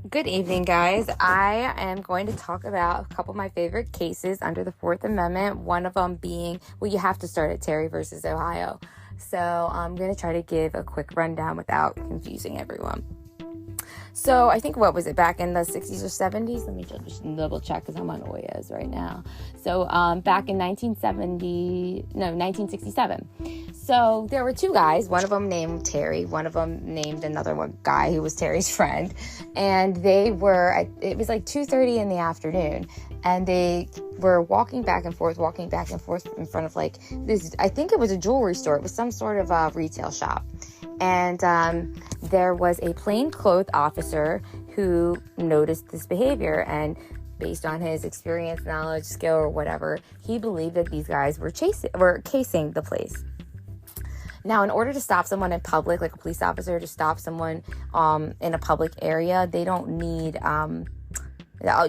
Good evening, guys. I am going to talk about a couple of my favorite cases under the Fourth Amendment. One of them being, well, you have to start at Terry versus Ohio. So I'm going to try to give a quick rundown without confusing everyone. So I think, what was it, back in the 60s or 70s? Let me just double check because I'm on OYAs right now. So back in 1967. So there were two guys, one of them named Terry, one of them named another one guy who was Terry's friend. And they were, it was like 2:30 in the afternoon. And they were walking back and forth in front of like this, I think it was a jewelry store. It was some sort of a retail shop. And there was a plainclothes officer who noticed this behavior, and based on his experience, knowledge, skill, or whatever, he believed that these guys were casing the place. Now, in order to stop someone in public, like a police officer to stop someone in a public area, they don't need...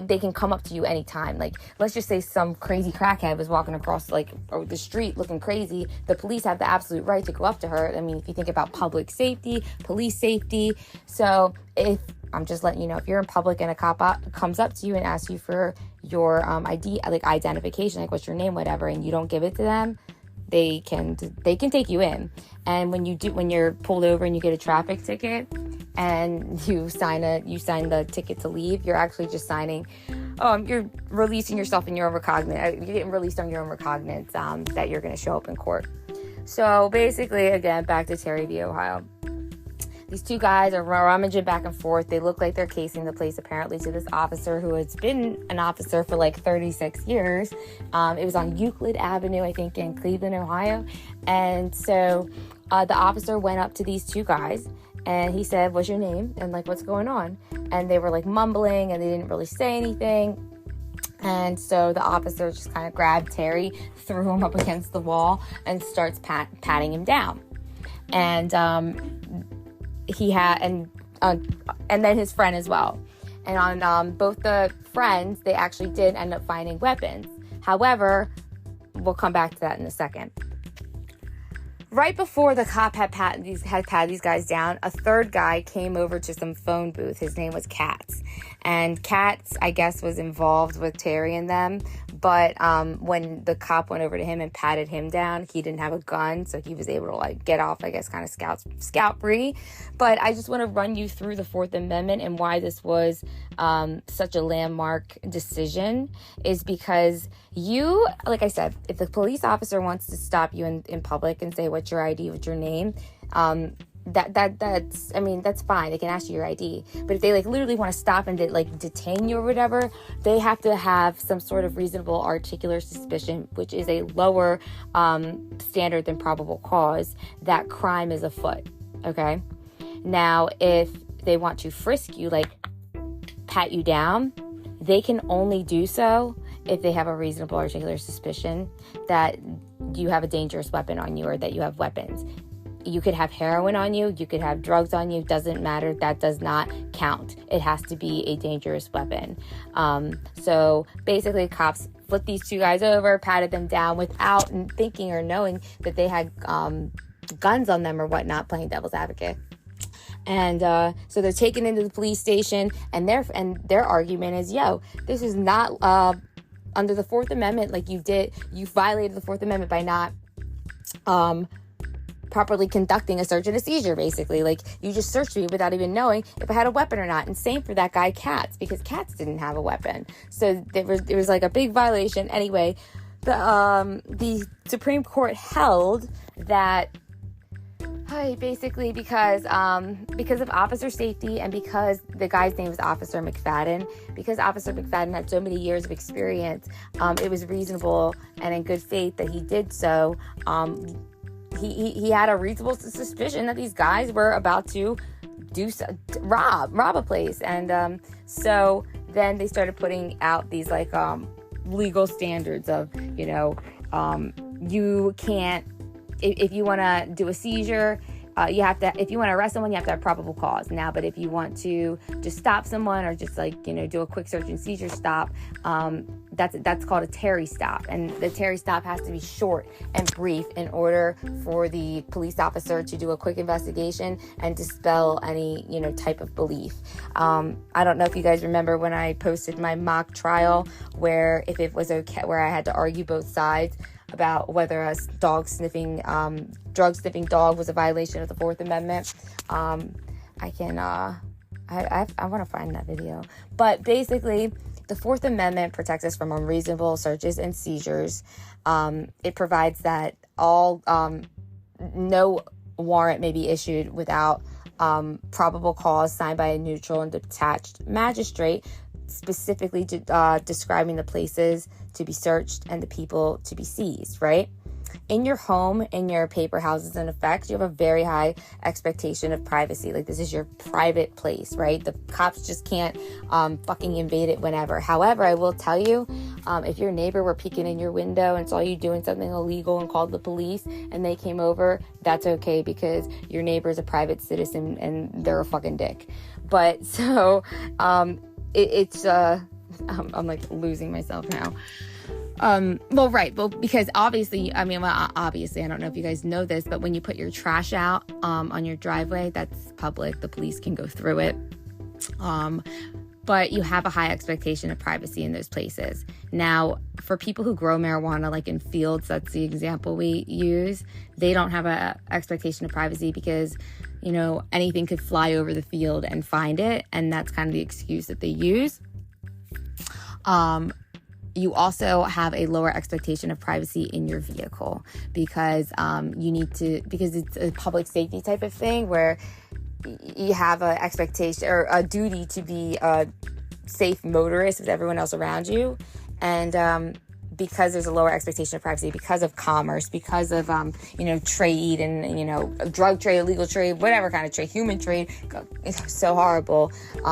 they can come up to you anytime. Like, let's just say some crazy crackhead was walking across the street looking crazy. The police have the absolute right to go up to her. I mean, if you think about public safety, police safety. So if I'm just letting you know, if you're in public and a cop comes up to you and asks you for your ID, like identification, like what's your name, whatever, and you don't give it to them, they can take you in. And when you're pulled over and you get a traffic ticket and you sign the ticket to leave, you're actually just signing, you're releasing yourself in your own recognizance. You're getting released on your own recognizance that you're going to show up in court. So basically, again, back to Terry v. Ohio. These two guys are rummaging back and forth. They look like they're casing the place, apparently, to this officer who has been an officer for like 36 years. It was on Euclid Avenue, I think, in Cleveland, Ohio. And so the officer went up to these two guys and he said, "What's your name? And like, what's going on?" And they were like mumbling and they didn't really say anything. And so the officer just kind of grabbed Terry, threw him up against the wall, and starts patting him down. And and then his friend as well. And on both the friends, they actually did end up finding weapons. However, we'll come back to that in a second. Right before the cop had patted these guys down, a third guy came over to some phone booth. His name was Katz. And Katz, I guess, was involved with Terry and them. But when the cop went over to him and patted him down, he didn't have a gun. So he was able to get off, I guess, kind of scout free. But I just want to run you through the Fourth Amendment and why this was such a landmark decision is because like I said, if the police officer wants to stop you in public and say, "What's your ID? What's your name?" That's fine. They can ask you your ID. But if they literally want to stop and detain you or whatever, they have to have some sort of reasonable articulable suspicion, which is a lower standard than probable cause, that crime is afoot. Okay? Now, if they want to frisk you, pat you down, they can only do so if they have a reasonable articulable suspicion that you have a dangerous weapon on you or that you have weapons. You could have heroin on you, you could have drugs on you, doesn't matter. That does not count. It has to be a dangerous weapon. So basically, cops flipped these two guys over, patted them down without thinking or knowing that they had guns on them or whatnot, playing devil's advocate. And so they're taken into the police station, and their argument is, this is not under the Fourth Amendment. You violated the Fourth Amendment by not properly conducting a search and a seizure, basically. You just searched me without even knowing if I had a weapon or not. And same for that guy Katz, because Katz didn't have a weapon. So there was a big violation. Anyway, the Supreme Court held that basically because of officer safety and because the guy's name was Officer McFadden, because Officer McFadden had so many years of experience, it was reasonable and in good faith that he did so. He had a reasonable suspicion that these guys were about to rob a place. And so then they started putting out these legal standards of, you can't, if you want to do a seizure, you have to, if you want to arrest someone, you have to have probable cause now. But if you want to just stop someone or just like, do a quick search and seizure stop, that's called a Terry stop. And the Terry stop has to be short and brief in order for the police officer to do a quick investigation and dispel any, type of belief. I don't know if you guys remember when I posted my mock trial where if it was okay, where I had to argue both sides about whether a drug sniffing dog was a violation of the Fourth Amendment. I want to find that video. But basically, the Fourth Amendment protects us from unreasonable searches and seizures. It provides that no warrant may be issued without probable cause signed by a neutral and detached magistrate, specifically describing the places to be searched and the people to be seized, right? In your home, in your paper houses and effects, you have a very high expectation of privacy. Like, this is your private place, right? The cops just can't fucking invade it whenever. However, I will tell you, if your neighbor were peeking in your window and saw you doing something illegal and called the police and they came over, that's okay, because your neighbor is a private citizen and they're a fucking dick. But so it's I'm like losing myself now. Because obviously, I don't know if you guys know this, but when you put your trash out on your driveway, that's public. The police can go through it. But you have a high expectation of privacy in those places. Now, for people who grow marijuana, like in fields, that's the example we use, they don't have an expectation of privacy because, anything could fly over the field and find it. And that's kind of the excuse that they use. You also have a lower expectation of privacy in your vehicle because because it's a public safety type of thing where you have an expectation or a duty to be a safe motorist with everyone else around you. And because there's a lower expectation of privacy, because of commerce, because of, trade and, drug trade, illegal trade, whatever kind of trade, human trade, it's so horrible.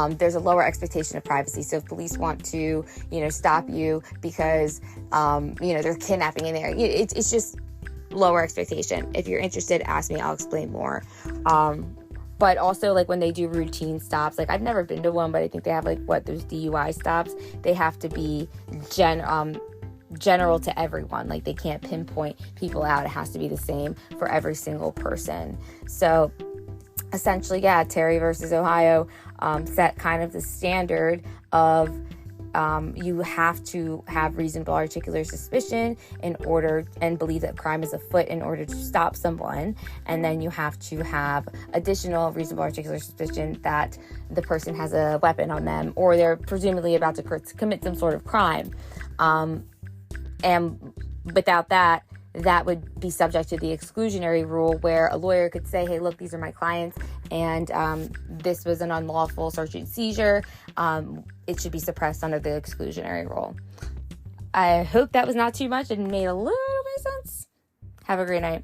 There's a lower expectation of privacy. So if police want to, stop you because, they're kidnapping in there, it's just lower expectation. If you're interested, ask me, I'll explain more. But also, like, when they do routine stops, like, I've never been to one, but I think they have, those DUI stops, they have to be general to everyone. Like, they can't pinpoint people out. It has to be the same for every single person. So essentially, Terry versus Ohio set kind of the standard of you have to have reasonable articulate suspicion in order and believe that crime is afoot in order to stop someone. And then you have to have additional reasonable articulate suspicion that the person has a weapon on them or they're presumably about to commit some sort of crime. And without that, that would be subject to the exclusionary rule where a lawyer could say, hey, look, these are my clients, and this was an unlawful search and seizure. It should be suppressed under the exclusionary rule. I hope that was not too much and made a little bit of sense. Have a great night.